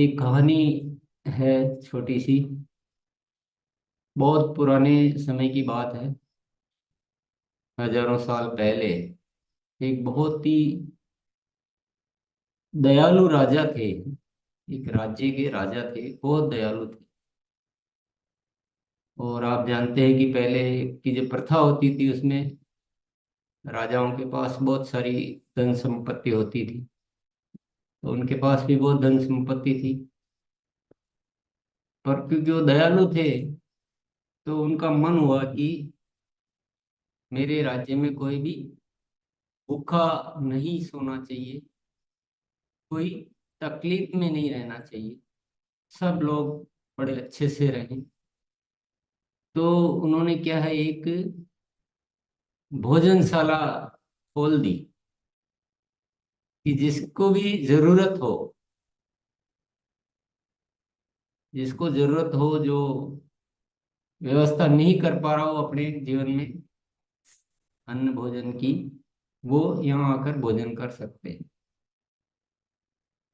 एक कहानी है, छोटी सी। बहुत पुराने समय की बात है। हजारों साल पहले एक बहुत ही दयालु राजा थे। एक राज्य के राजा थे, बहुत दयालु थे। और आप जानते हैं कि पहले की जो प्रथा होती थी उसमें राजाओं के पास बहुत सारी धन संपत्ति होती थी। तो उनके पास भी बहुत धन संपत्ति थी, पर क्योंकि वो दयालु थे तो उनका मन हुआ कि मेरे राज्य में कोई भी भूखा नहीं सोना चाहिए, कोई तकलीफ में नहीं रहना चाहिए, सब लोग बड़े अच्छे से रहें। तो उन्होंने क्या है, एक भोजनशाला खोल दी कि जिसको भी जरूरत हो, जिसको जरूरत हो, जो व्यवस्था नहीं कर पा रहा हो अपने जीवन में अन्न भोजन की, वो यहाँ आकर भोजन कर सकते हैं।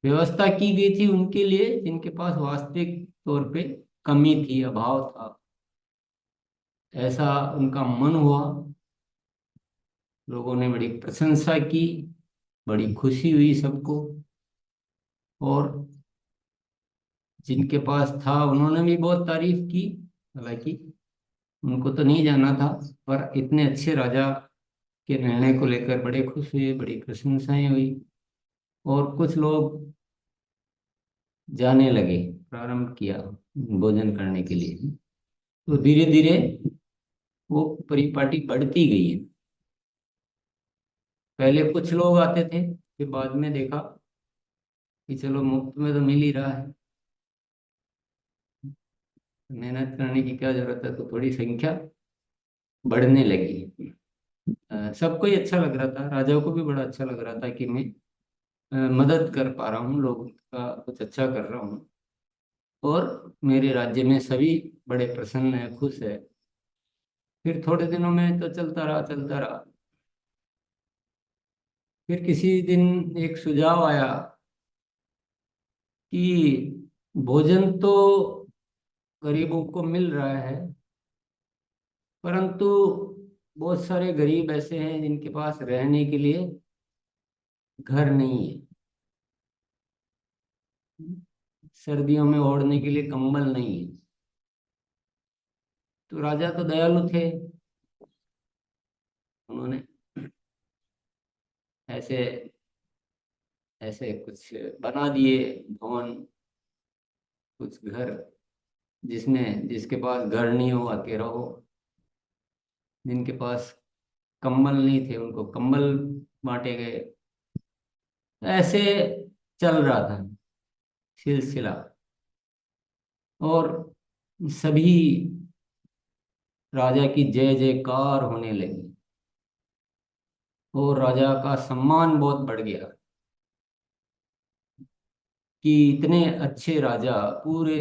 व्यवस्था की गई थी उनके लिए जिनके पास वास्तविक तौर पे कमी थी, अभाव था। ऐसा उनका मन हुआ। लोगों ने बड़ी प्रशंसा की, बड़ी खुशी हुई सबको। और जिनके पास था उन्होंने भी बहुत तारीफ की। हालांकि उनको तो नहीं जाना था, पर इतने अच्छे राजा के निर्णय को लेकर बड़े खुश हुए, बड़ी प्रशंसाएं हुई। और कुछ लोग जाने लगे, प्रारंभ किया भोजन करने के लिए। तो धीरे धीरे वो परिपाटी बढ़ती गई है। पहले कुछ लोग आते थे, फिर बाद में देखा कि चलो मुफ्त में तो मिल ही रहा है, मेहनत करने की क्या जरूरत है। तो थोड़ी संख्या बढ़ने लगी। सबको ही अच्छा लग रहा था, राजाओं को भी बड़ा अच्छा लग रहा था कि मैं मदद कर पा रहा हूँ, लोगों का कुछ अच्छा कर रहा हूँ। और मेरे राज्य में सभी बड़े प्रसन्न है, खुश है। फिर थोड़े दिनों में तो चलता रहा, चलता रहा। फिर किसी दिन एक सुझाव आया कि भोजन तो गरीबों को मिल रहा है, परंतु बहुत सारे गरीब ऐसे हैं जिनके पास रहने के लिए घर नहीं है, सर्दियों में ओढ़ने के लिए कंबल नहीं है। तो राजा तो दयालु थे, उन्होंने ऐसे ऐसे कुछ बना दिए भवन, कुछ घर, जिसमें जिसके पास घर नहीं हो आके रहो, जिनके पास कंबल नहीं थे उनको कंबल बांटे गए। ऐसे चल रहा था सिलसिला। और सभी राजा की जय जयकार होने लगी और राजा का सम्मान बहुत बढ़ गया कि इतने अच्छे राजा, पूरे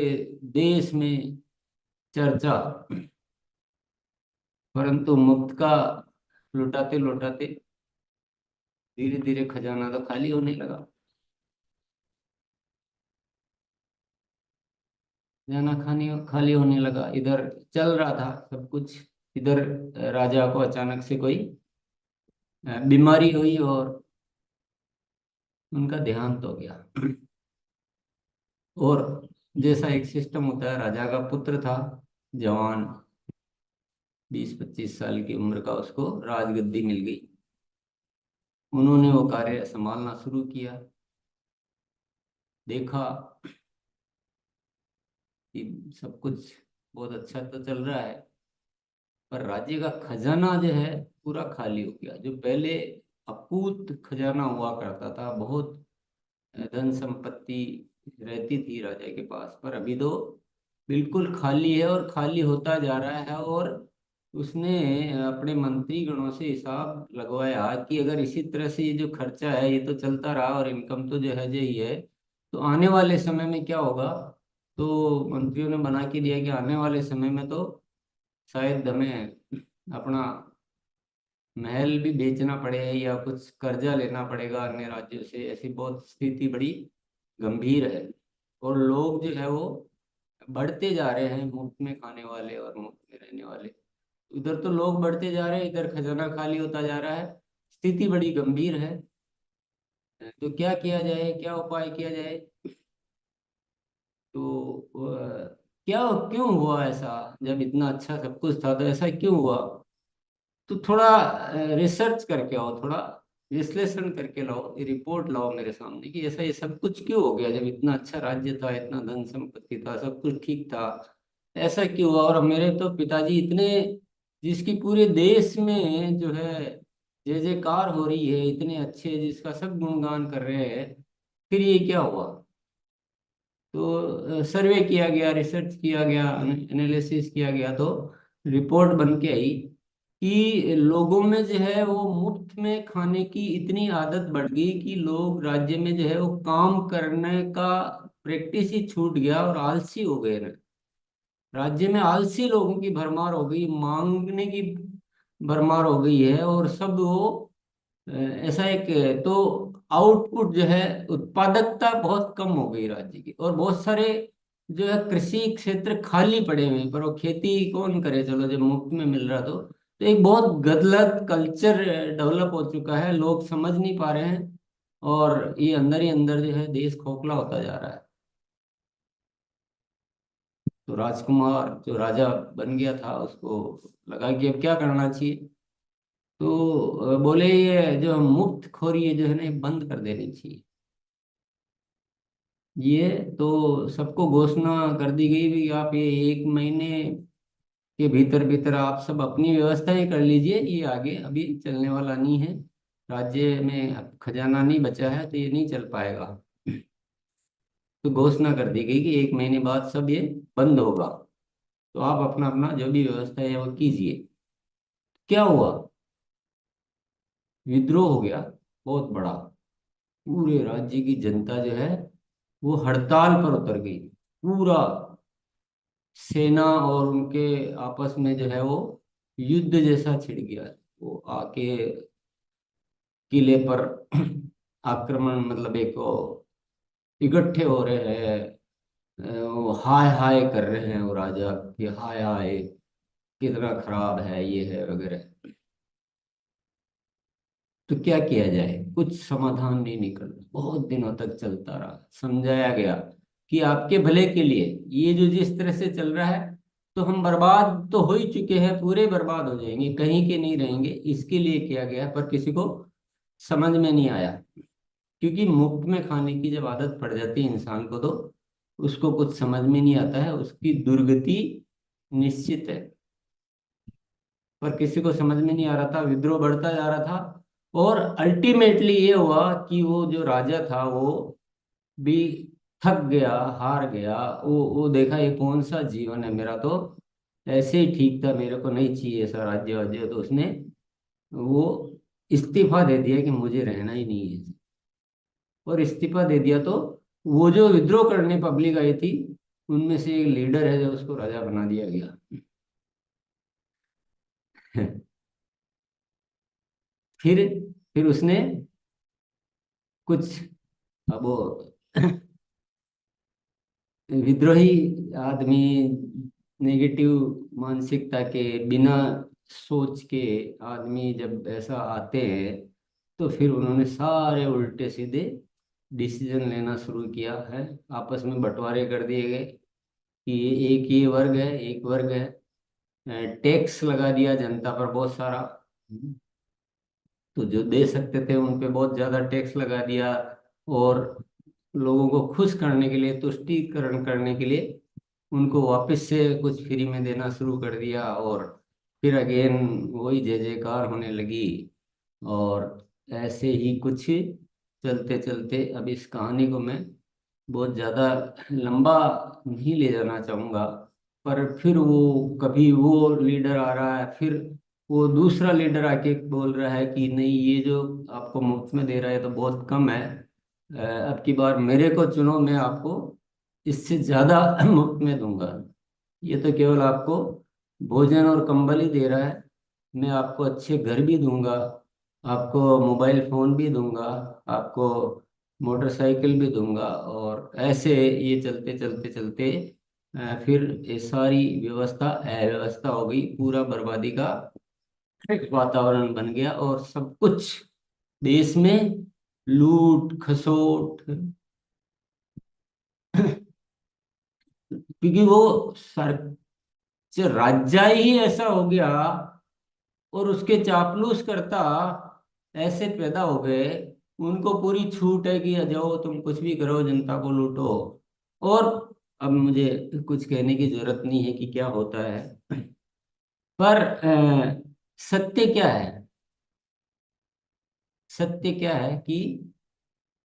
देश में चर्चा। परंतु मुफ्त का लुटाते लुटाते धीरे धीरे खजाना तो खाली होने लगा। खजाना खाने खाली होने लगा, इधर चल रहा था सब कुछ। इधर राजा को अचानक से कोई बीमारी हुई और उनका देहांत हो गया। और जैसा एक सिस्टम होता है, राजा का पुत्र था, जवान, 20-25 साल की उम्र का, उसको राजगद्दी मिल गई। उन्होंने वो कार्य संभालना शुरू किया। देखा कि सब कुछ बहुत अच्छा तो चल रहा है, पर राज्य का खजाना जो है पूरा खाली हो गया। जो पहले अकूत खजाना हुआ करता था, बहुत धन संपत्ति रहती थी राजा के पास, पर अभी तो बिल्कुल खाली है और खाली होता जा रहा है। और उसने अपने मंत्री गणों से हिसाब लगवाया कि अगर इसी तरह से ये जो खर्चा है ये तो चलता रहा और इनकम तो जो है जो ही है, तो आने वाले समय में क्या होगा। तो मंत्रियों ने बना के दिया कि आने वाले समय में तो शायद हमें अपना महल भी बेचना पड़ेगा या कुछ कर्जा लेना पड़ेगा अन्य राज्यों से। ऐसी बहुत स्थिति बड़ी गंभीर है। और लोग जो है वो बढ़ते जा रहे हैं, मुफ्त में खाने वाले और मुफ्त में रहने वाले। उधर तो लोग बढ़ते जा रहे हैं, इधर खजाना खाली होता जा रहा है। स्थिति बड़ी गंभीर है। तो क्या किया जाए, क्या उपाय किया जाए? तो क्या, क्यों हुआ ऐसा? जब इतना अच्छा सब कुछ था तो ऐसा क्यों हुआ? तो थोड़ा रिसर्च करके आओ, थोड़ा विश्लेषण करके लाओ, ये रिपोर्ट लाओ मेरे सामने कि ऐसा ये सब कुछ क्यों हो गया। जब इतना अच्छा राज्य था, इतना धन संपत्ति था, सब कुछ ठीक था, ऐसा क्यों हुआ? और मेरे तो पिताजी इतने, जिसकी पूरे देश में जो है जय जयकार हो रही है, इतने अच्छे, जिसका सब गुणगान कर रहे हैं, फिर ये क्या हुआ? तो सर्वे किया गया, रिसर्च किया गया, एनालिसिस किया गया, तो रिपोर्ट बन के आई कि लोगों में जो है वो मुफ्त में खाने की इतनी आदत बढ़ गई कि लोग राज्य में जो है वो काम करने का प्रैक्टिस ही छूट गया और आलसी हो गए ना। राज्य में आलसी लोगों की भरमार हो गई, मांगने की भरमार हो गई है, और सब वो ऐसा एक, तो आउटपुट जो है, उत्पादकता बहुत कम हो गई राज्य की, और बहुत सारे जो है कृषि क्षेत्र खाली पड़े हुए हैं, पर वो खेती कौन करे, चलो जब मुफ्त में मिल रहा तो एक बहुत गलत कल्चर डेवलप हो चुका है, लोग समझ नहीं पा रहे हैं, और ये अंदर ही अंदर जो है देश खोखला होता जा रहा है। तो राजकुमार जो राजा बन गया था, उसको लगा कि अब क्या करना चाहिए। तो बोले ये जो मुफ्त खोरी है जो है ना, ये बंद कर देनी चाहिए। ये तो सबको घोषणा कर दी गई भी, आप ये 1 महीने के भीतर भीतर आप सब अपनी व्यवस्थाएं कर लीजिए, ये आगे अभी चलने वाला नहीं है। राज्य में अब खजाना नहीं बचा है, तो ये नहीं चल पाएगा। तो घोषणा कर दी गई कि 1 महीने बाद सब ये बंद होगा, तो आप अपना अपना जो भी व्यवस्था है वो कीजिए। क्या हुआ? विद्रोह हो गया, बहुत बड़ा। पूरे राज्य की जनता जो है वो हड़ताल पर उतर गई। पूरा सेना और उनके आपस में जो है वो युद्ध जैसा छिड़ गया। वो आके किले पर आक्रमण, मतलब एक वो इकट्ठे हो रहे हैं, वो हाय हाय कर रहे हैं वो राजा कि हाय हाय कितना खराब है, ये है वगैरह। तो क्या किया जाए? कुछ समाधान नहीं निकल रहा, बहुत दिनों तक चलता रहा, समझाया गया कि आपके भले के लिए, ये जो जिस तरह से चल रहा है, तो हम बर्बाद तो हो ही चुके हैं, पूरे बर्बाद हो जाएंगे, कहीं के नहीं रहेंगे, इसके लिए किया गया, पर किसी को समझ में नहीं आया। क्योंकि मुफ्त में खाने की जब आदत पड़ जाती है इंसान को, तो उसको कुछ समझ में नहीं आता है, उसकी दुर्गति निश्चित है। पर किसी को समझ में नहीं आ रहा था, विद्रोह बढ़ता जा रहा था, और अल्टीमेटली ये हुआ कि वो जो राजा था वो भी थक गया, हार गया। वो देखा ये कौन सा जीवन है मेरा, तो ऐसे ही ठीक था, मेरे को नहीं चाहिए ऐसा राज्य वाज्य, तो उसने वो इस्तीफा दे दिया कि मुझे रहना ही नहीं है। और इस्तीफा दे दिया, तो वो जो विद्रोह करने पब्लिक आई थी, उनमें से एक लीडर है जो उसको राजा बना दिया गया। फिर फिर उसने कुछ, अब वो विद्रोही आदमी, नेगेटिव मानसिकता के, बिना सोच के आदमी जब ऐसा आते हैं, तो फिर उन्होंने सारे उल्टे सीधे डिसीजन लेना शुरू किया है। आपस में बंटवारे कर दिए गए कि एक ये वर्ग है, एक वर्ग है। टैक्स लगा दिया जनता पर बहुत सारा। तो जो दे सकते थे उन पे बहुत ज्यादा टैक्स लगा दिया, और लोगों को खुश करने के लिए, तुष्टीकरण करने के लिए उनको वापस से कुछ फ्री में देना शुरू कर दिया, और फिर अगेन वही जय जयकार होने लगी। और ऐसे ही कुछ चलते चलते, अब इस कहानी को मैं बहुत ज़्यादा लंबा नहीं ले जाना चाहूँगा, पर फिर वो कभी वो लीडर आ रहा है, फिर वो दूसरा लीडर आके बोल रहा है कि नहीं, ये जो आपको मुफ्त में दे रहा है तो बहुत कम है, अब की बार मेरे को चुनो, मैं आपको इससे ज़्यादा मुफ्त में दूंगा। ये तो केवल आपको भोजन और कंबल ही दे रहा है, मैं आपको अच्छे घर भी दूंगा, आपको मोबाइल फोन भी दूंगा, आपको मोटरसाइकिल भी दूंगा। और ऐसे ये चलते चलते चलते फिर ये सारी व्यवस्था अव्यवस्था हो गई, पूरा बर्बादी का एक वातावरण बन गया, और सब कुछ देश में लूट खसोट। क्योंकि वो सर राज्य ही ऐसा हो गया, और उसके चापलूस करता ऐसे पैदा हो गए, उनको पूरी छूट है कि जाओ तुम कुछ भी करो, जनता को लूटो। और अब मुझे कुछ कहने की जरूरत नहीं है कि क्या होता है, पर सत्य क्या है? सत्य क्या है कि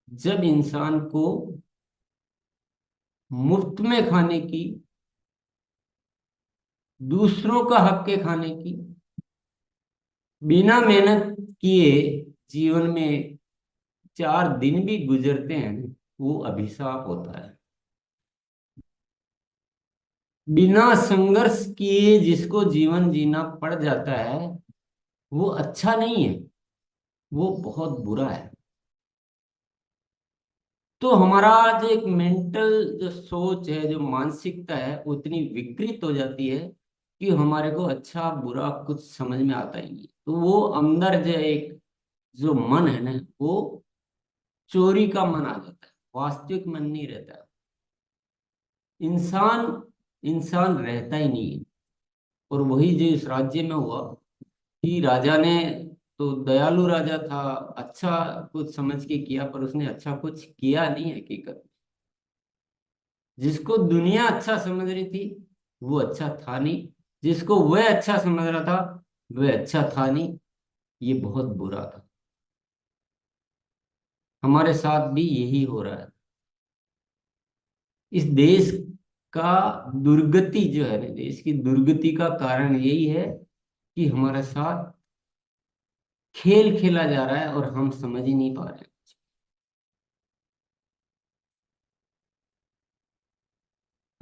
जब इंसान को मुफ्त में खाने की, दूसरों का हक के खाने की, बिना मेहनत किए जीवन में 4 दिन भी गुजरते हैं, वो अभिशाप होता है। बिना संघर्ष किए जिसको जीवन जीना पड़ जाता है, वो अच्छा नहीं है, वो बहुत बुरा है। तो हमारा जो एक मेंटल जो सोच है, जो मानसिकता है, वो इतनी विकृत हो जाती है कि हमारे को अच्छा बुरा कुछ समझ में आता ही नहीं। तो वो अंदर जो एक जो मन है ना, वो चोरी का मन आ जाता है, वास्तविक मन नहीं रहता। इंसान इंसान रहता ही नहीं है। और वही जो इस राज्य में हुआ कि राजा ने, तो दयालु राजा था, अच्छा कुछ समझ के किया, पर उसने अच्छा कुछ किया नहीं है हकीकत। जिसको दुनिया अच्छा समझ रही थी वो अच्छा था नहीं, जिसको वह अच्छा समझ रहा था वह अच्छा था नहीं। ये बहुत बुरा था। हमारे साथ भी यही हो रहा है। इस देश का दुर्गति जो है ना, देश की दुर्गति का कारण यही है कि हमारे साथ खेल खेला जा रहा है और हम समझ ही नहीं पा रहे हैं।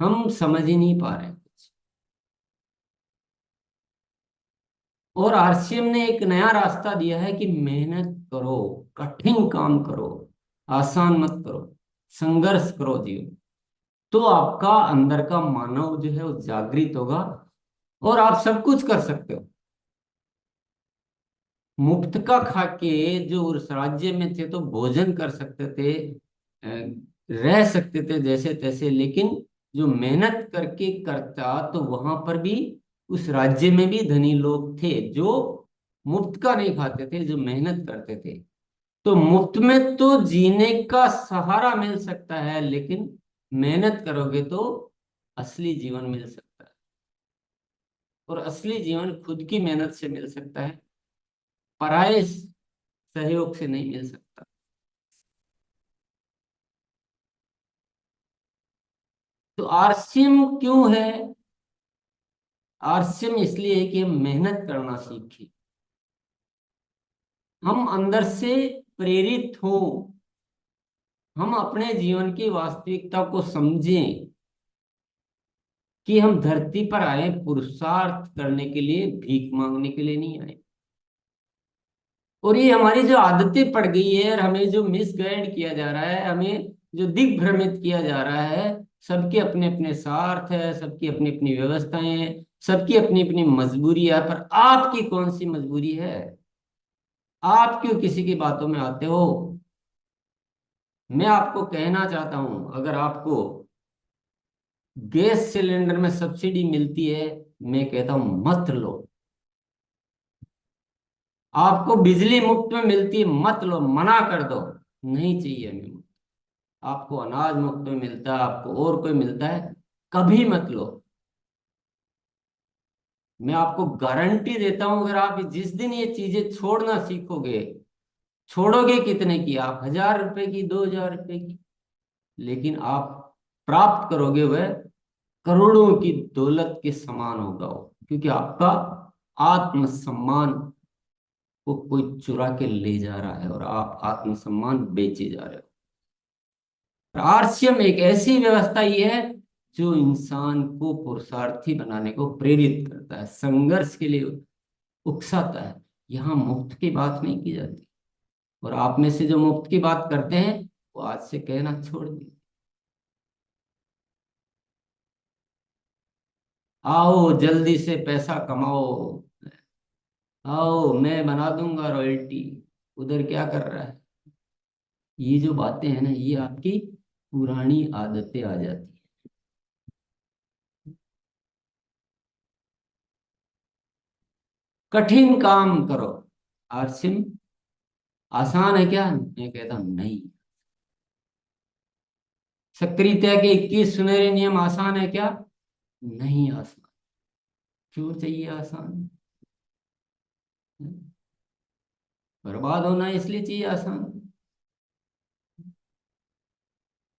हम समझ ही नहीं पा रहे हैं कुछ। और आरसीएम ने एक नया रास्ता दिया है कि मेहनत करो, कठिन काम करो, आसान मत करो, संघर्ष करो जीवन। तो आपका अंदर का मानव जो है वो जागृत होगा, और आप सब कुछ कर सकते हो। मुफ्त का खा के जो उस राज्य में थे तो भोजन कर सकते थे, रह सकते थे जैसे तैसे, लेकिन जो मेहनत करके करता तो वहां पर भी उस राज्य में भी धनी लोग थे जो मुफ्त का नहीं खाते थे, जो मेहनत करते थे। तो मुफ्त में तो जीने का सहारा मिल सकता है, लेकिन मेहनत करोगे तो असली जीवन मिल सकता है। और असली जीवन खुद की मेहनत से मिल सकता है, पराये सहयोग से नहीं मिल सकता। तो आरसीएम क्यों है? आरसीएम इसलिए है कि हम मेहनत करना सीखें, हम अंदर से प्रेरित हों, हम अपने जीवन की वास्तविकता को समझें कि हम धरती पर आए पुरुषार्थ करने के लिए, भीख मांगने के लिए नहीं आए। और ये हमारी जो आदतें पड़ गई है, और हमें जो मिसगाइड किया जा रहा है, हमें जो दिग्भ्रमित किया जा रहा है, सबके अपने अपने स्वार्थ है, सबकी अपनी अपनी व्यवस्थाएं हैं, सबकी अपनी अपनी मजबूरी है, पर आपकी कौन सी मजबूरी है? आप क्यों किसी की बातों में आते हो? मैं आपको कहना चाहता हूं, अगर आपको गैस सिलेंडर में सब्सिडी मिलती है, मैं कहता हूं मत लो। आपको बिजली मुफ्त में मिलती है, मत लो, मना कर दो, नहीं चाहिए हमें। आपको अनाज मुफ्त में मिलता है, आपको और कोई मिलता है, कभी मत लो। मैं आपको गारंटी देता हूं, अगर आप जिस दिन ये चीजें छोड़ना सीखोगे, छोड़ोगे कितने की? आप 1000 रुपए की, 2000 रुपए की, लेकिन आप प्राप्त करोगे वह करोड़ों की दौलत के समान होगा वो। क्योंकि आपका आत्मसम्मान को कोई चुरा के ले जा रहा है, और आप आत्मसम्मान बेचे जा रहे हो। आरसीएम एक ऐसी व्यवस्था ही है जो इंसान को पुरुषार्थी बनाने को प्रेरित करता है, संघर्ष के लिए उकसाता है। यहाँ मुफ्त की बात नहीं की जाती। और आप में से जो मुफ्त की बात करते हैं, वो आज से कहना छोड़ दी। आओ जल्दी से पैसा कमाओ, आओ मैं बना दूंगा रॉयल्टी। उधर क्या कर रहा है? ये जो बातें हैं ना, ये आपकी पुरानी आदतें आ जाती है। कठिन काम करो। आरसिम, आसान है क्या? मैं कहता हूं नहीं। सक्रियता के 21 सुनहरे नियम आसान है क्या? नहीं आसान। क्यों चाहिए आसान? बर्बाद होना है इसलिए चाहिए आसान।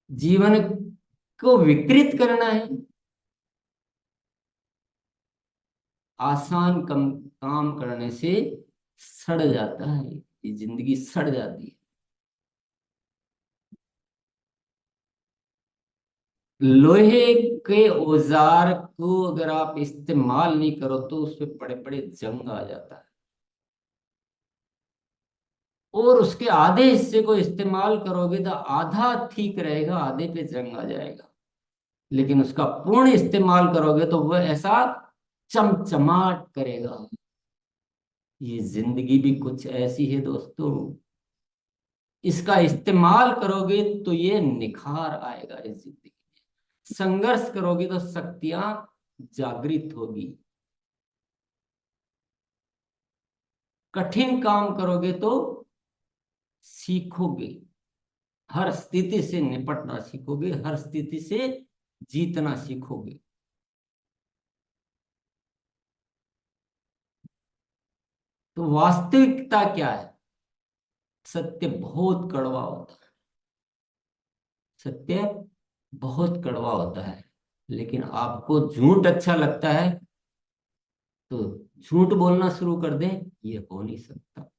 जीवन को विकृत करना है, आसान कम काम करने से सड़ जाता है, ये जिंदगी सड़ जाती है। लोहे के औजार को अगर आप इस्तेमाल नहीं करो तो उस पे बड़े बड़े जंग आ जाता है, और उसके आधे हिस्से को इस्तेमाल करोगे तो आधा ठीक रहेगा, आधे पे जंग आ जाएगा। लेकिन उसका पूर्ण इस्तेमाल करोगे तो वह ऐसा चमचमाट करेगा। ये जिंदगी भी कुछ ऐसी है दोस्तों, इसका इस्तेमाल करोगे तो ये निखार आएगा इस जिंदगी में। संघर्ष करोगे तो शक्तियां जागृत होगी। कठिन काम करोगे तो सीखोगे, हर स्थिति से निपटना सीखोगे, हर स्थिति से जीतना सीखोगे। तो वास्तविकता क्या है? सत्य बहुत कड़वा होता है, सत्य बहुत कड़वा होता है। लेकिन आपको झूठ अच्छा लगता है तो झूठ बोलना शुरू कर दें, ये हो नहीं सकता।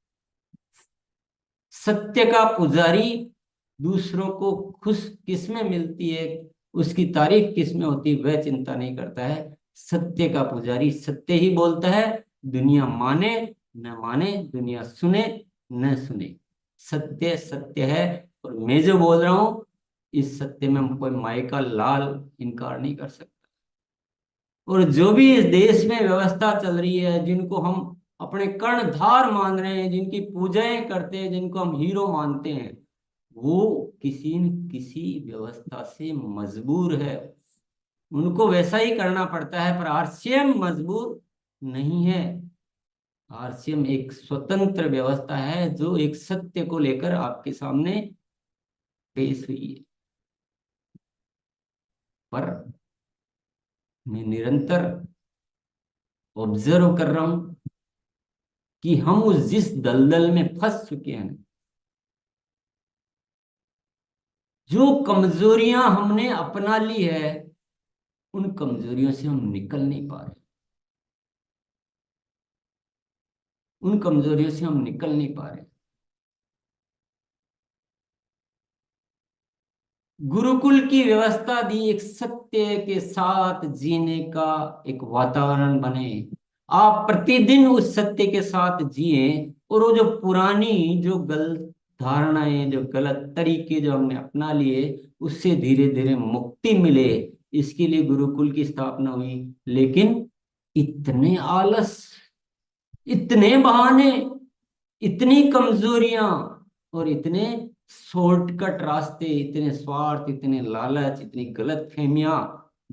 सत्य का पुजारी दूसरों को खुश किसमें मिलती है, उसकी तारीफ किसमें होती है, वह चिंता नहीं करता है। सत्य का पुजारी सत्य ही बोलता है, दुनिया माने न माने, दुनिया सुने न सुने, सत्य सत्य है। और मैं जो बोल रहा हूं, इस सत्य में कोई माई का लाल इनकार नहीं कर सकता। और जो भी इस देश में व्यवस्था चल रही है, जिनको हम अपने कर्णधार मान रहे हैं, जिनकी पूजाएं करते हैं, जिनको हम हीरो मानते हैं, वो किसी न किसी व्यवस्था से मजबूर है। उनको वैसा ही करना पड़ता है, पर आरसीएम मजबूर नहीं है। आरसीएम एक स्वतंत्र व्यवस्था है जो एक सत्य को लेकर आपके सामने पेश हुई है। पर मैं निरंतर ऑब्जर्व कर रहा हूं कि हम उस जिस दलदल में फंस चुके हैं, जो कमजोरियां हमने अपना ली है, उन कमजोरियों से हम निकल नहीं पा रहे, उन कमजोरियों से हम निकल नहीं पा रहे। गुरुकुल की व्यवस्था दी एक सत्य के साथ जीने का एक वातावरण बने, आप प्रतिदिन उस सत्य के साथ जिए, और वो जो पुरानी जो गलत धारणाएं, जो गलत तरीके जो हमने अपना लिए, उससे धीरे धीरे मुक्ति मिले। इसके लिए गुरुकुल की स्थापना हुई। लेकिन इतने आलस, इतने बहाने, इतनी कमजोरियां, और इतने शॉर्टकट रास्ते, इतने स्वार्थ, इतने लालच, इतनी गलत फहमियां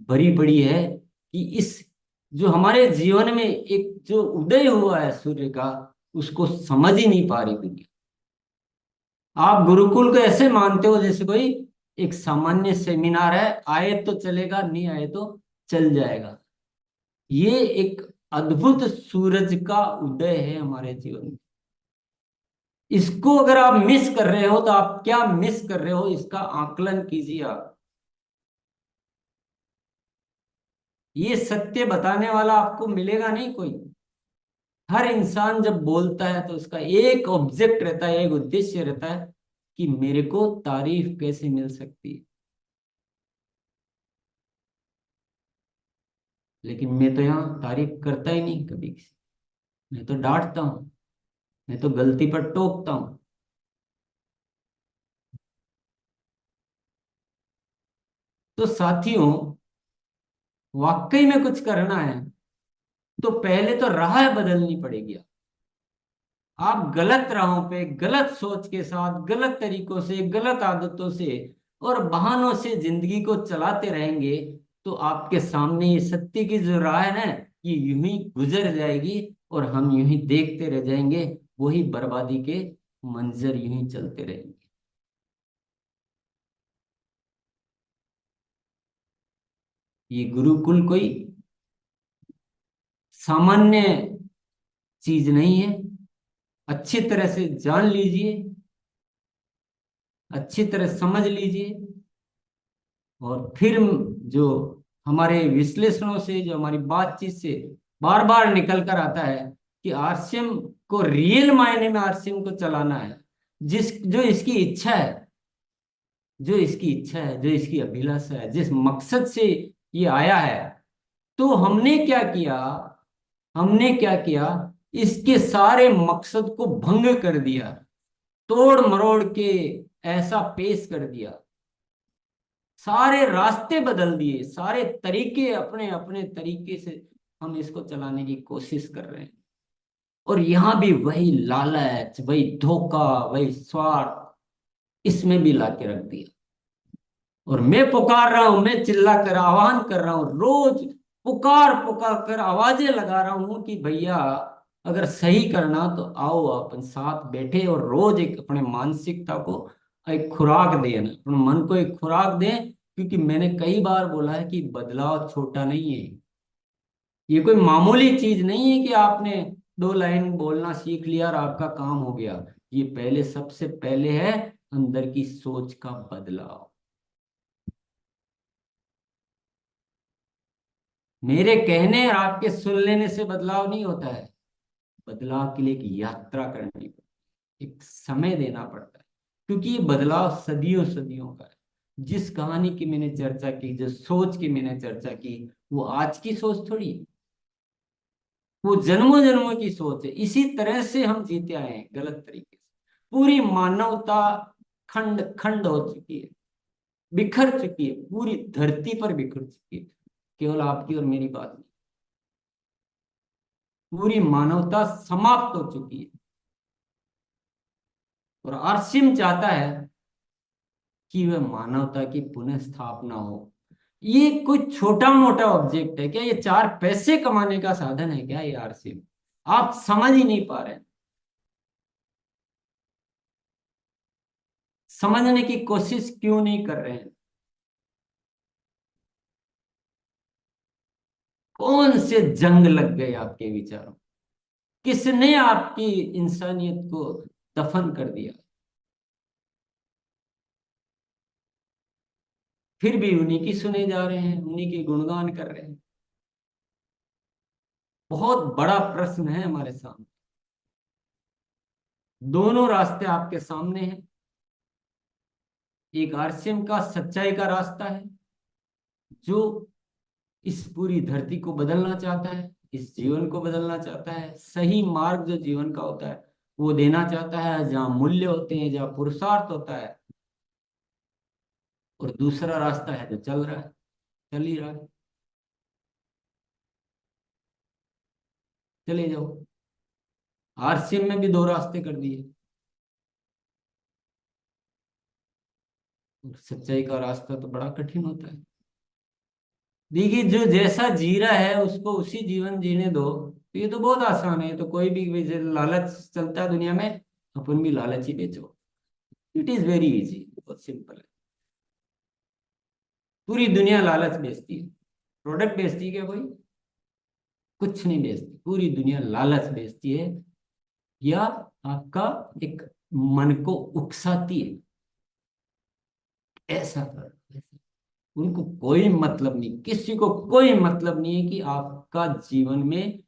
भरी पड़ी है कि इस जो हमारे जीवन में एक जो उदय हुआ है सूर्य का, उसको समझ ही नहीं पा रही दुनिया। आप गुरुकुल को ऐसे मानते हो जैसे कोई एक सामान्य सेमिनार है, आए तो चलेगा, नहीं आए तो चल जाएगा। ये एक अद्भुत सूरज का उदय है हमारे जीवन में। इसको अगर आप मिस कर रहे हो तो आप क्या मिस कर रहे हो, इसका आकलन कीजिए आप। ये सत्य बताने वाला आपको मिलेगा नहीं कोई। हर इंसान जब बोलता है तो उसका एक ऑब्जेक्ट रहता है, एक उद्देश्य रहता है कि मेरे को तारीफ कैसे मिल सकती है। लेकिन मैं तो यहाँ तारीफ करता ही नहीं कभी किसी, मैं तो डांटता हूँ, मैं तो गलती पर टोकता हूँ। तो साथियों, वाकई में कुछ करना है तो पहले तो राह बदलनी पड़ेगी। आप गलत राहों पे, गलत सोच के साथ, गलत तरीकों से, गलत आदतों से और बहानों से जिंदगी को चलाते रहेंगे तो आपके सामने ये सत्य की जो राह है ना, ये यूं ही गुजर जाएगी और हम यूं ही देखते रह जाएंगे। वही बर्बादी के मंजर यूं ही चलते रहेंगे। ये गुरुकुल कोई सामान्य चीज नहीं है। अच्छी तरह से जान लीजिए, अच्छी तरह समझ लीजिए, और फिर जो हमारे विश्लेषणों से, जो हमारी बातचीत से बार बार निकल कर आता है कि आरसीएम को रियल मायने में आरसीएम को चलाना है, जिस जो इसकी इच्छा है, जो इसकी इच्छा है, जो इसकी अभिलाषा है, जिस मकसद से ये आया है, तो हमने क्या किया? हमने क्या किया? इसके सारे मकसद को भंग कर दिया, तोड़ मरोड़ के ऐसा पेश कर दिया, सारे रास्ते बदल दिए, सारे तरीके अपने अपने तरीके से हम इसको चलाने की कोशिश कर रहे हैं। और यहां भी वही लालच, वही धोखा, वही स्वार्थ इसमें भी ला के रख दिया। और मैं पुकार रहा हूं, मैं चिल्ला कर आह्वान कर रहा हूं, रोज पुकार पुकार कर आवाजें लगा रहा हूं कि भैया, अगर सही करना तो आओ अपन साथ बैठे और रोज एक अपने मानसिकता को एक खुराक दें, अपने मन को एक खुराक दें। क्योंकि मैंने कई बार बोला है कि बदलाव छोटा नहीं है। ये कोई मामूली चीज नहीं है कि आपने दो लाइन बोलना सीख लिया और आपका काम हो गया। ये पहले, सबसे पहले है अंदर की सोच का बदलाव। मेरे कहने और आपके सुन लेने से बदलाव नहीं होता है। बदलाव के लिए एक यात्रा करनी पड़ती है, एक समय देना पड़ता है। क्योंकि ये बदलाव सदियों सदियों का है। जिस कहानी की मैंने चर्चा की, जो सोच की मैंने चर्चा की, वो आज की सोच थोड़ी है। वो जन्मों जन्मों की सोच है। इसी तरह से हम जीते आए हैं, गलत तरीके से। पूरी मानवता खंड खंड हो चुकी है, बिखर चुकी है, पूरी धरती पर बिखर चुकी है। केवल आपकी और मेरी बात नहीं, पूरी मानवता समाप्त हो चुकी है। और आरसीएम चाहता है कि वह मानवता की पुनः स्थापना हो। ये कोई छोटा मोटा ऑब्जेक्ट है क्या? ये चार पैसे कमाने का साधन है क्या ये आरसीएम? आप समझ ही नहीं पा रहे, समझने की कोशिश क्यों नहीं कर रहे हैं? कौन से जंग लग गए आपके विचारों? किसने आपकी इंसानियत को दफन कर दिया? फिर भी उन्हीं की सुने जा रहे हैं, उन्हीं के गुणगान कर रहे हैं। बहुत बड़ा प्रश्न है हमारे सामने। दोनों रास्ते आपके सामने हैं। एक आरसीएम का सच्चाई का रास्ता है, जो इस पूरी धरती को बदलना चाहता है, इस जीवन को बदलना चाहता है, सही मार्ग जो जीवन का होता है वो देना चाहता है, जहाँ मूल्य होते हैं, जहाँ पुरुषार्थ होता है। और दूसरा रास्ता है जो चल रहा है, चल ही रहा है। चले जाओ। आरसीएम में भी दो रास्ते कर दिए। और सच्चाई का रास्ता तो बड़ा कठिन होता है। देखिए, जो जैसा जी रहा है उसको उसी जीवन जीने दो, तो ये तो बहुत आसान है। ये तो कोई भी लालच चलता है दुनिया में, अपन भी लालच ही बेचो। इट इज वेरी इजी, बहुत सिंपल है। पूरी दुनिया लालच बेचती है। प्रोडक्ट बेचती है क्या कोई? कुछ नहीं बेचती। पूरी दुनिया लालच बेचती है, या आपका एक मन को उकसाती है। ऐसा कर, उनको कोई मतलब नहीं, किसी को कोई मतलब नहीं है कि आपका जीवन में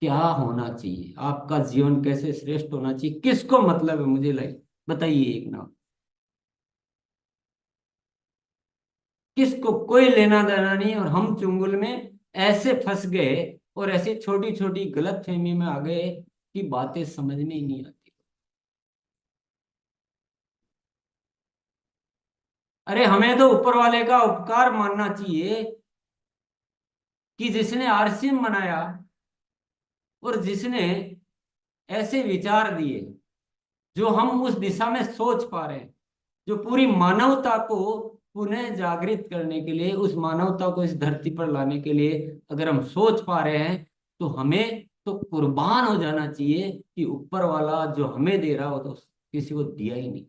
क्या होना चाहिए, आपका जीवन कैसे श्रेष्ठ होना चाहिए। किसको मतलब है? मुझे लगे, बताइए एक नाम। किसको कोई लेना देना नहीं। और हम चुंगल में ऐसे फंस गए और ऐसी छोटी छोटी गलत फहमी में आ गए कि बातें समझ में ही नहीं आती। अरे हमें तो ऊपर वाले का उपकार मानना चाहिए कि जिसने आरसीएम बनाया और जिसने ऐसे विचार दिए जो हम उस दिशा में सोच पा रहे हैं, जो पूरी मानवता को पुनः जागृत करने के लिए, उस मानवता को इस धरती पर लाने के लिए अगर हम सोच पा रहे हैं, तो हमें तो कुर्बान हो जाना चाहिए कि ऊपर वाला जो हमें दे रहा हो तो किसी को दिया ही नहीं,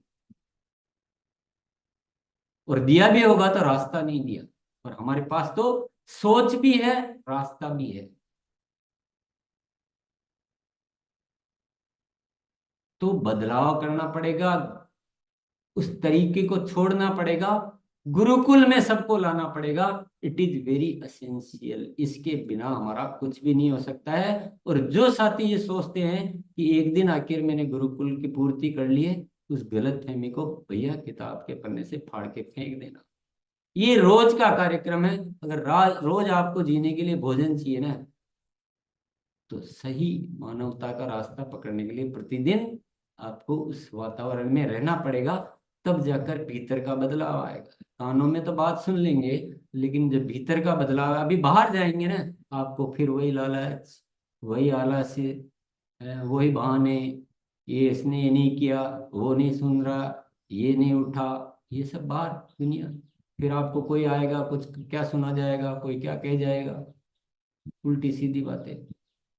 और दिया भी होगा तो रास्ता नहीं दिया। और हमारे पास तो सोच भी है, रास्ता भी है। तो बदलाव करना पड़ेगा, उस तरीके को छोड़ना पड़ेगा, गुरुकुल में सबको लाना पड़ेगा। इट इज वेरी असेंशियल, इसके बिना हमारा कुछ भी नहीं हो सकता है। और जो साथी ये सोचते हैं कि एक दिन आखिर मैंने गुरुकुल की पूर्ति कर ली है, उस गलत फहमी को भैया किताब के पन्ने से फाड़ के फेंक देना। ये रोज का कार्यक्रम है। अगर रोज आपको जीने के लिए भोजन चाहिए ना, तो सही मानवता का रास्ता पकड़ने के लिए प्रतिदिन आपको उस वातावरण में रहना पड़ेगा। तब जाकर भीतर का बदलाव आएगा। कानों में तो बात सुन लेंगे, लेकिन जब भीतर का बदलाव, अभी बाहर जाएंगे ना, आपको फिर वही लालच, वही आलस्य, वही बहाने, ये इसने ये नहीं किया, वो नहीं सुन रहा, ये नहीं उठा, ये सब बाहर दुनिया। फिर आपको कोई आएगा, कुछ क्या सुना जाएगा, कोई क्या कह जाएगा, उल्टी सीधी बातें।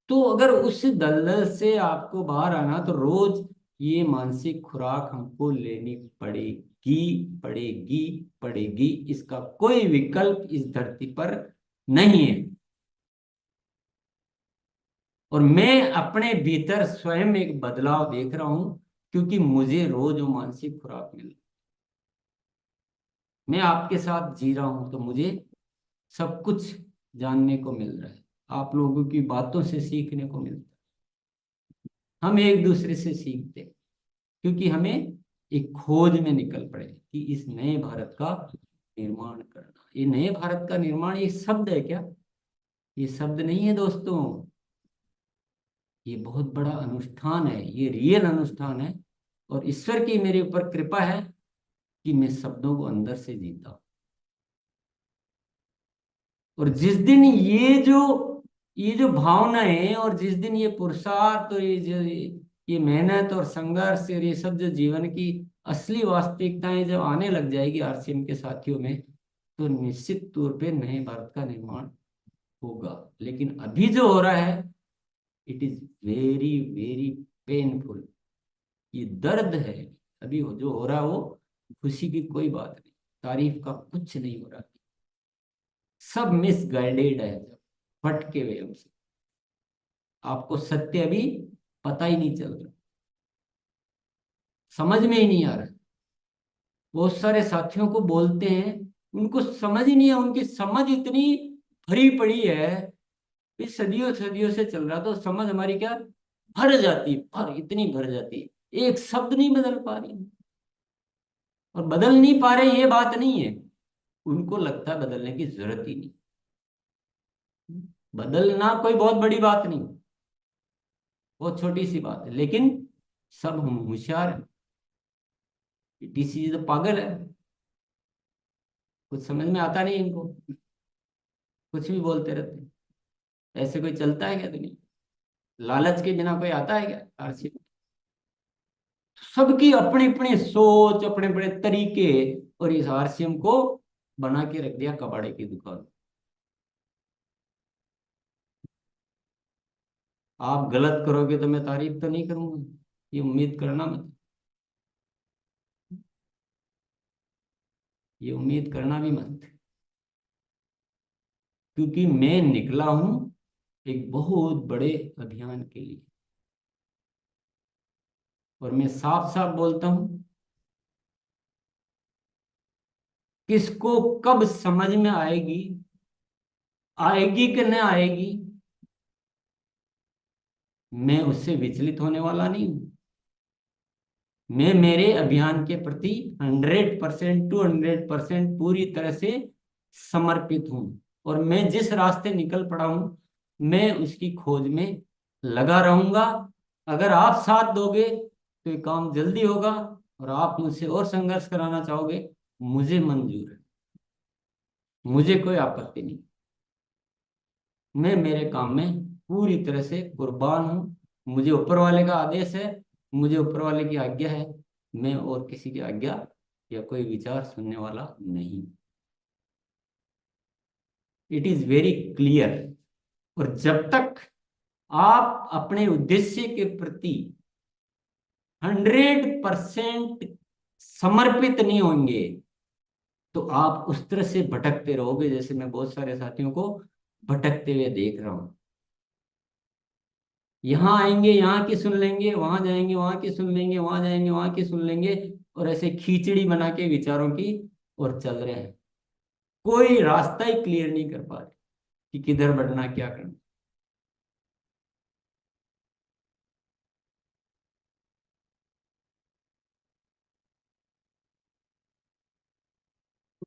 तो अगर उस दलदल से आपको बाहर आना, तो रोज ये मानसिक खुराक हमको लेनी पड़ेगी, पड़ेगी, पड़ेगी। इसका कोई विकल्प इस धरती पर नहीं है। और मैं अपने भीतर स्वयं एक बदलाव देख रहा हूं, क्योंकि मुझे रोज वो मानसिक खुराक मिल रही। मैं आपके साथ जी रहा हूं तो मुझे सब कुछ जानने को मिल रहा है, आप लोगों की बातों से सीखने को मिलता है, हम एक दूसरे से सीखते हैं। क्योंकि हमें एक खोज में निकल पड़े कि इस नए भारत का निर्माण करना। ये नए भारत का निर्माण ये शब्द है क्या? ये शब्द नहीं है दोस्तों, ये बहुत बड़ा अनुष्ठान है, ये रियल अनुष्ठान है। और ईश्वर की मेरे ऊपर कृपा है कि मैं शब्दों को अंदर से जीता हूं। और जिस दिन ये जो भावनाएं, और जिस दिन ये पुरुषार्थ, और ये मेहनत और संघर्ष और ये सब जो जीवन की असली वास्तविकताएं जब आने लग जाएगी आरसीएम के साथियों में, तो निश्चित तौर पे नए भारत का निर्माण होगा। लेकिन अभी जो हो रहा है, it is very very painful. ये दर्द है। अभी जो हो रहा है वो खुशी की कोई बात नहीं, तारीफ का कुछ नहीं हो रहा। सब मिसगाइडेड है, भटके हुए हमसे। आपको सत्य अभी पता ही नहीं चल रहा, समझ में ही नहीं आ रहा। बहुत सारे साथियों को बोलते हैं, उनको समझ ही नहीं है, उनकी समझ इतनी भरी पड़ी है। इस सदियों सदियों से चल रहा, तो समझ हमारी क्या भर जाती, भर इतनी भर जाती, एक शब्द नहीं बदल पा रही। और बदल नहीं पा रहे ये बात नहीं है, उनको लगता है बदलने की जरूरत ही नहीं। बदलना कोई बहुत बड़ी बात नहीं, बहुत छोटी सी बात है। लेकिन सब हम होशियार हैं, टीसी तो पागल है, कुछ समझ में आता नहीं इनको, कुछ भी बोलते रहते हैं। ऐसे कोई चलता है क्या दुनिया? लालच के बिना कोई आता है क्या आरसीएम? सबकी अपनी अपनी सोच, अपने अपने तरीके, और इस आरसीएम को बना के रख दिया कबाड़े की दुकान। आप गलत करोगे तो मैं तारीफ तो नहीं करूंगा, ये उम्मीद करना मत, ये उम्मीद करना भी मत। क्योंकि मैं निकला हूं एक बहुत बड़े अभियान के लिए। और मैं साफ साफ बोलता हूं, किसको कब समझ में आएगी, आएगी कि न आएगी, मैं उससे विचलित होने वाला नहीं हूं। मैं मेरे अभियान के प्रति 100% टू 100% पूरी तरह से समर्पित हूं। और मैं जिस रास्ते निकल पड़ा हूं, मैं उसकी खोज में लगा रहूंगा। अगर आप साथ दोगे तो ये काम जल्दी होगा, और आप मुझसे और संघर्ष कराना चाहोगे, मुझे मंजूर है, मुझे कोई आपत्ति नहीं। मैं मेरे काम में पूरी तरह से कुर्बान हूँ। मुझे ऊपर वाले का आदेश है, मुझे ऊपर वाले की आज्ञा है। मैं और किसी की आज्ञा या कोई विचार सुनने वाला नहीं। It is very clear. और जब तक आप अपने उद्देश्य के प्रति 100% समर्पित नहीं होंगे, तो आप उस तरह से भटकते रहोगे जैसे मैं बहुत सारे साथियों को भटकते हुए देख रहा हूं। यहाँ आएंगे यहाँ की सुन लेंगे, वहां जाएंगे वहां की सुन लेंगे, वहां जाएंगे वहां की सुन लेंगे, और ऐसे खींचड़ी बना के विचारों की और चल रहे हैं। कोई रास्ता ही क्लियर नहीं कर पा रहे कि किधर बढ़ना, क्या करना।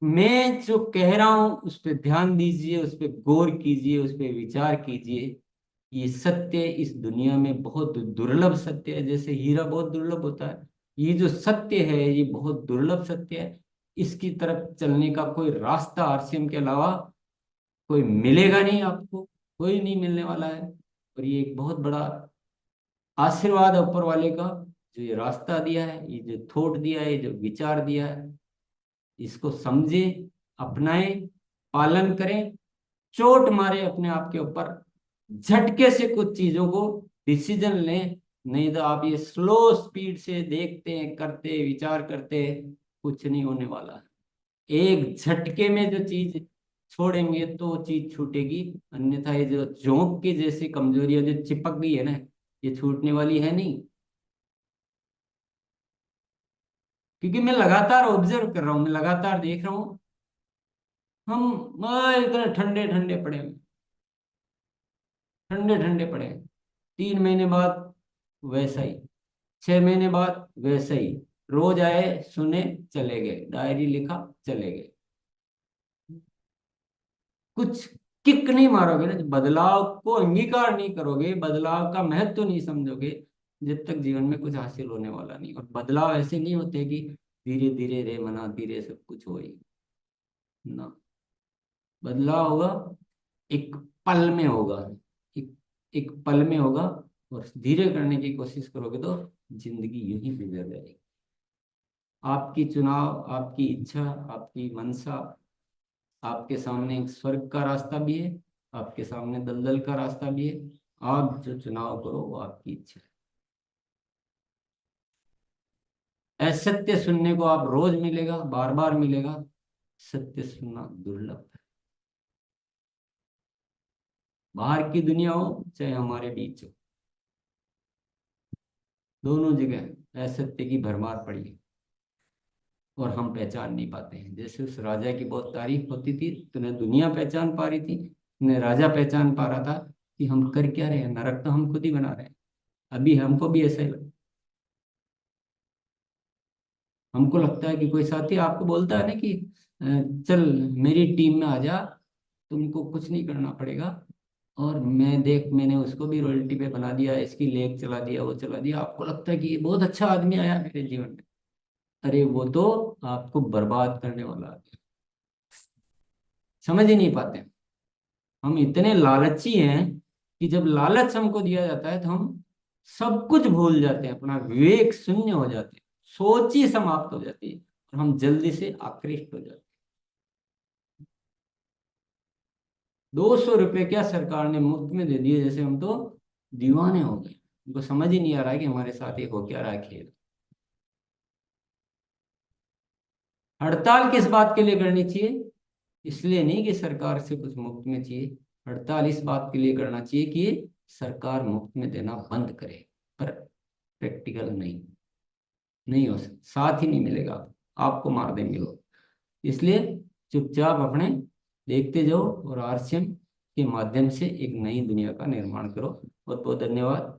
मैं जो कह रहा हूं उस पर ध्यान दीजिए, उस पर गौर कीजिए, उस पर विचार कीजिए। ये सत्य इस दुनिया में बहुत दुर्लभ सत्य है, जैसे हीरा बहुत दुर्लभ होता है। ये जो सत्य है ये बहुत दुर्लभ सत्य है। इसकी तरफ चलने का कोई रास्ता आरसीएम के अलावा कोई मिलेगा नहीं आपको, कोई नहीं मिलने वाला है। और ये एक बहुत बड़ा आशीर्वाद है ऊपर वाले का, जो ये रास्ता दिया है, ये जो थॉट दिया है, ये जो विचार दिया है। इसको समझे, अपनाए, पालन करें। चोट मारे अपने आप के ऊपर, झटके से कुछ चीजों को डिसीजन लें। नहीं तो आप ये स्लो स्पीड से देखते हैं, करते विचार करते, कुछ नहीं होने वाला है। एक झटके में जो चीज छोड़ेंगे तो वो चीज छूटेगी। अन्यथा ये जो जोंक की जैसी कमजोरियां जो चिपक गई है ना, ये छूटने वाली है नहीं। क्योंकि मैं लगातार ऑब्जर्व कर रहा हूँ, मैं लगातार देख रहा हूँ। हम इतने ठंडे ठंडे पड़े हैं, ठंडे ठंडे पड़े हैं। 3 महीने बाद वैसा ही, 6 महीने बाद वैसा ही। रोज आए, सुने, चले गए, डायरी लिखा, चले गए। कुछ किक नहीं मारोगे ना, बदलाव को अंगीकार नहीं करोगे, बदलाव का महत्व नहीं समझोगे, जब तक जीवन में कुछ हासिल होने वाला नहीं। और बदलाव ऐसे नहीं होते कि धीरे धीरे रे मना धीरे सब कुछ हो ना। बदलाव होगा, एक पल में होगा, एक एक पल में होगा। और धीरे करने की कोशिश करोगे तो जिंदगी यूं ही गुजर जाएगी। आपकी चुनाव, आपकी इच्छा, आपकी मनसा, आपके सामने एक स्वर्ग का रास्ता भी है, आपके सामने दलदल का रास्ता भी है। आप जो चुनाव करो वो आपकी इच्छा है। असत्य सुनने को आप रोज मिलेगा, बार बार मिलेगा। सत्य सुनना दुर्लभ है। बाहर की दुनिया हो चाहे हमारे बीच हो, दोनों जगह असत्य की भरमार पड़ी है। और हम पहचान नहीं पाते हैं। जैसे उस राजा की बहुत तारीफ होती थी तो न दुनिया पहचान पा रही थी, न राजा पहचान पा रहा था कि हम कर क्या रहे हैं। नरक तो हम खुद ही बना रहे हैं। अभी हमको भी ऐसा ही लगता। हमको लगता है कि कोई साथी आपको बोलता है ना कि चल मेरी टीम में आ जा, तुमको कुछ नहीं करना पड़ेगा। और मैं देख, मैंने उसको भी रॉयल्टी पे बना दिया, इसकी लेक चला दिया, वो चला दिया। आपको लगता है कि ये बहुत अच्छा आदमी आया मेरे जीवन में। अरे वो तो आपको बर्बाद करने वाला आदमी। समझ ही नहीं पाते। हम इतने लालची हैं कि जब लालच हमको दिया जाता है तो हम सब कुछ भूल जाते हैं, अपना विवेक शून्य हो जाते हैं, सोच ही समाप्त हो जाती है, और हम जल्दी से आकृष्ट हो जाते हैं। 200 रुपये क्या सरकार ने मुफ्त में दे दिए, जैसे हम तो दीवाने हो गए। उनको समझ ही नहीं आ रहा है कि हमारे साथ ये हो क्या रहा है खेल। हड़ताल किस बात के लिए करनी चाहिए? इसलिए नहीं कि सरकार से कुछ मुफ्त में चाहिए। हड़ताल इस बात के लिए करना चाहिए कि सरकार मुफ्त में देना बंद करे। पर प्रैक्टिकल नहीं, नहीं हो सकता, साथ ही नहीं मिलेगा। आपको मार देंगे लोग। इसलिए चुपचाप अपने देखते जाओ और आरसीएम के माध्यम से एक नई दुनिया का निर्माण करो। बहुत बहुत धन्यवाद।